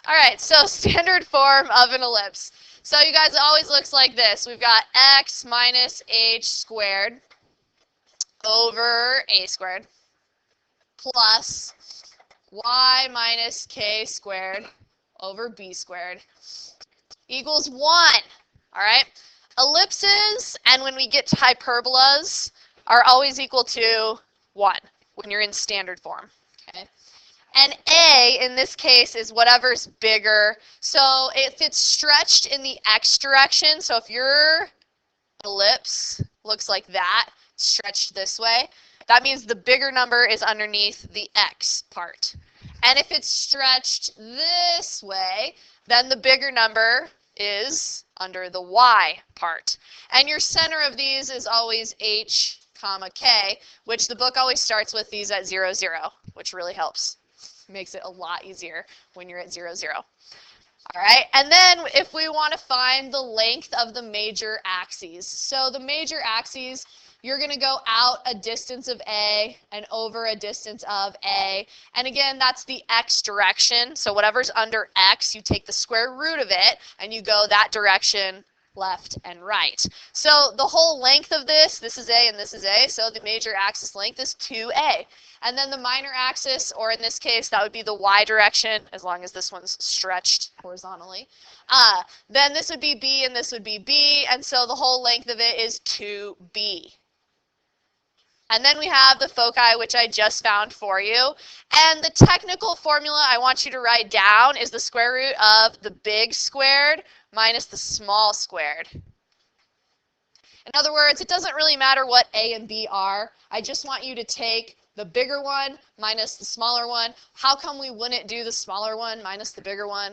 All right, so standard form of an ellipse. So you guys, it always looks like this. We've got x minus h squared over a squared plus y minus k squared over b squared equals 1. All right? Ellipses, and when we get to hyperbolas, are always equal to 1 when you're in standard form. Okay? And A, in this case, is whatever's bigger. So if it's stretched in the x direction, so if your ellipse looks like that, stretched this way, that means the bigger number is underneath the x part. And if it's stretched this way, then the bigger number is under the y part. And your center of these is always h, comma, k, which the book always starts with these at 0, 0, which really helps. Makes it a lot easier when you're at 0, 0. All right, and then if we want to find the length of the major axes. So the major axes, you're going to go out a distance of A and over a distance of A. And again, that's the x direction. So whatever's under x, you take the square root of it and you go that direction, left and right. So the whole length of this is A and this is A, so the major axis length is 2A. And then the minor axis, or in this case, that would be the y direction, as long as this one's stretched horizontally. Then this would be B and this would be B, and so the whole length of it is 2B. And then we have the foci, which I just found for you. And the technical formula I want you to write down is the square root of the big squared minus the small squared. In other words, it doesn't really matter what A and B are. I just want you to take the bigger one minus the smaller one. How come we wouldn't do the smaller one minus the bigger one?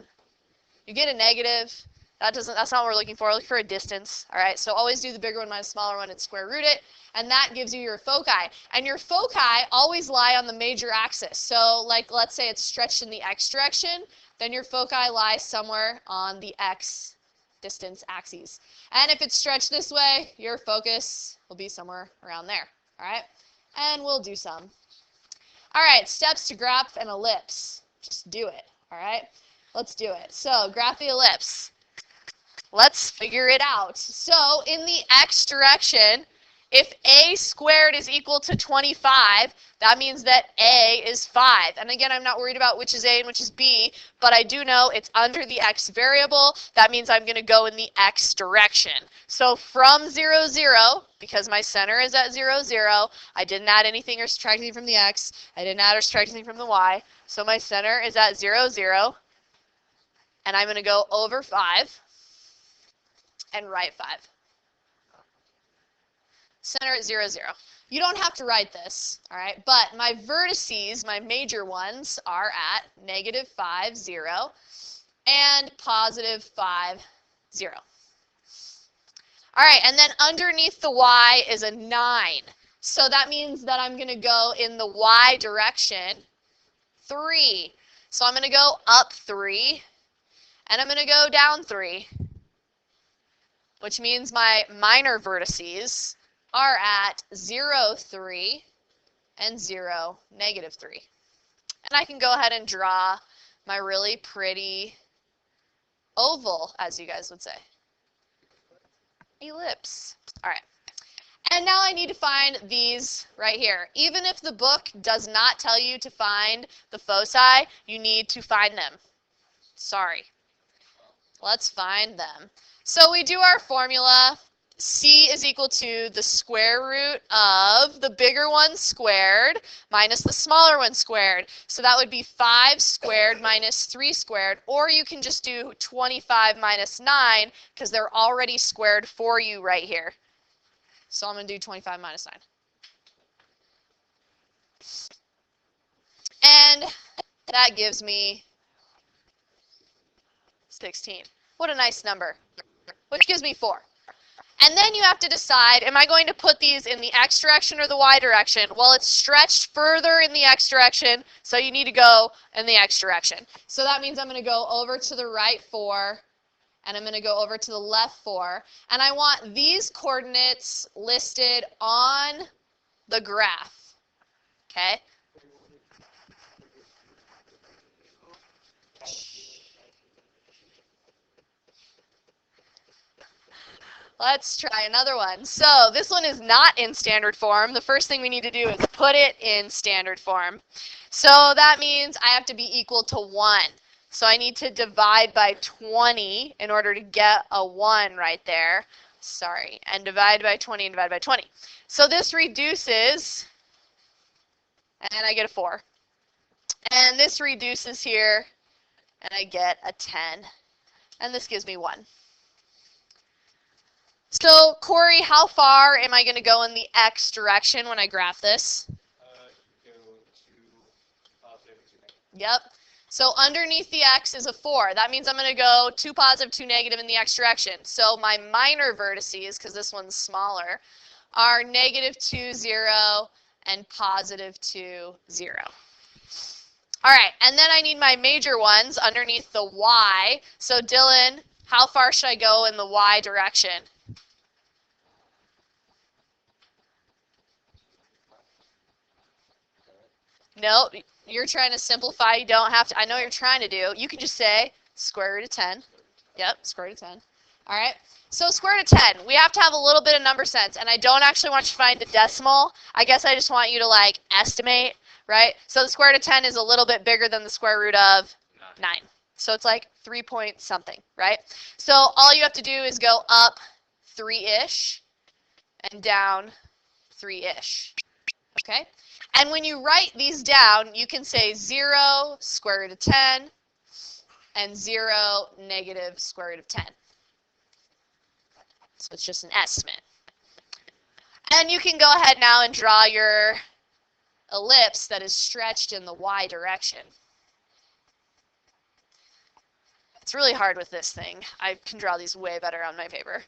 You get a negative. That's not what we're looking for. We're looking for a distance. All right, so always do the bigger one minus the smaller one and square root it, and that gives you your foci. And your foci always lie on the major axis. So like let's say it's stretched in the x direction, then your foci lie somewhere on the x distance axes. And if it's stretched this way, your focus will be somewhere around there. All right, and we'll do some. All right, steps to graph an ellipse. Just do it. All right, let's do it. So graph the ellipse. Let's figure it out. So in the x direction, if a squared is equal to 25, that means that a is 5. And again, I'm not worried about which is a and which is b, but I do know it's under the x variable. That means I'm going to go in the x direction. So from 0, 0, because my center is at 0, 0, I didn't add anything or subtract anything from the x. I didn't add or subtract anything from the y. So my center is at 0, 0, and I'm going to go over 5 and right 5. Center at 0, 0. You don't have to write this, all right? But my vertices, my major ones, are at negative 5, 0, and positive 5, 0. All right, and then underneath the y is a 9. So that means that I'm going to go in the y direction 3. So I'm going to go up 3, and I'm going to go down 3, which means my minor vertices are at 0, 3, and 0, negative 3. And I can go ahead and draw my really pretty oval, as you guys would say. Ellipse. All right. And now I need to find these right here. Even if the book does not tell you to find the foci, you need to find them. Sorry. Let's find them. So we do our formula. C is equal to the square root of the bigger one squared minus the smaller one squared. So that would be 5 squared minus 3 squared, or you can just do 25 minus 9 because they're already squared for you right here. So I'm going to do 25 minus 9. And that gives me 16. What a nice number, which gives me 4. And then you have to decide, am I going to put these in the x direction or the y direction? Well, it's stretched further in the x direction, so you need to go in the x direction. So that means I'm going to go over to the right 4, and I'm going to go over to the left 4. And I want these coordinates listed on the graph. Okay? Let's try another one. So this one is not in standard form. The first thing we need to do is put it in standard form. So that means I have to be equal to 1. So I need to divide by 20 in order to get a 1 right there. Sorry, and divide by 20 and divide by 20. So this reduces, and I get a 4. And this reduces here, and I get a 10. And this gives me 1. So, Corey, how far am I going to go in the x direction when I graph this? Go to positive 2 negative. Yep. So underneath the x is a 4. That means I'm going to go 2 positive, 2 negative in the x direction. So my minor vertices, because this one's smaller, are negative 2, 0, and positive 2, 0. All right, and then I need my major ones underneath the y. So Dylan, how far should I go in the y direction? Nope, you're trying to simplify. You don't have to. I know what you're trying to do. You can just say square root of 10. Yep, square root of 10. All right, so square root of 10. We have to have a little bit of number sense, and I don't actually want you to find the decimal. I guess I just want you to, like, estimate, right? So the square root of 10 is a little bit bigger than the square root of 9. So it's like 3 point something, right? So all you have to do is go up 3-ish and down 3-ish, okay? And when you write these down, you can say 0 square root of 10 and 0 negative square root of 10. So it's just an estimate. And you can go ahead now and draw your ellipse that is stretched in the y direction. It's really hard with this thing. I can draw these way better on my paper.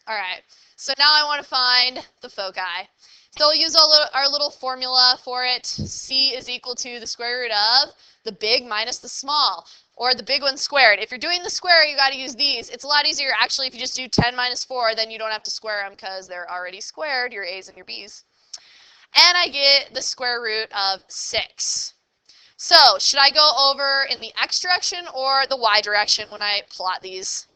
All right, so now I want to find the foci. So we'll use our little formula for it. C is equal to the square root of the big minus the small, or the big one squared. If you're doing the square, you got to use these. It's a lot easier, actually, if you just do 10 minus 4, then you don't have to square them because they're already squared, your a's and your b's. And I get the square root of 6. So should I go over in the x direction or the y direction when I plot these?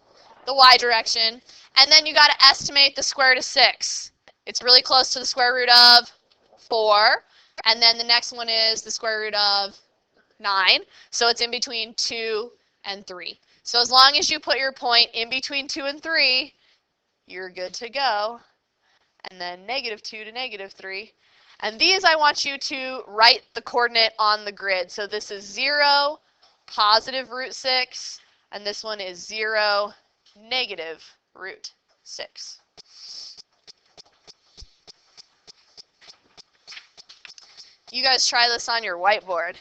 The y direction. And then you got to estimate the square root of 6. It's really close to the square root of 4. And then the next one is the square root of 9. So it's in between 2 and 3. So as long as you put your point in between 2 and 3, you're good to go. And then negative 2 to negative 3. And these I want you to write the coordinate on the grid. So this is 0, positive root 6, and this one is 0, negative root 6. You guys try this on your whiteboard.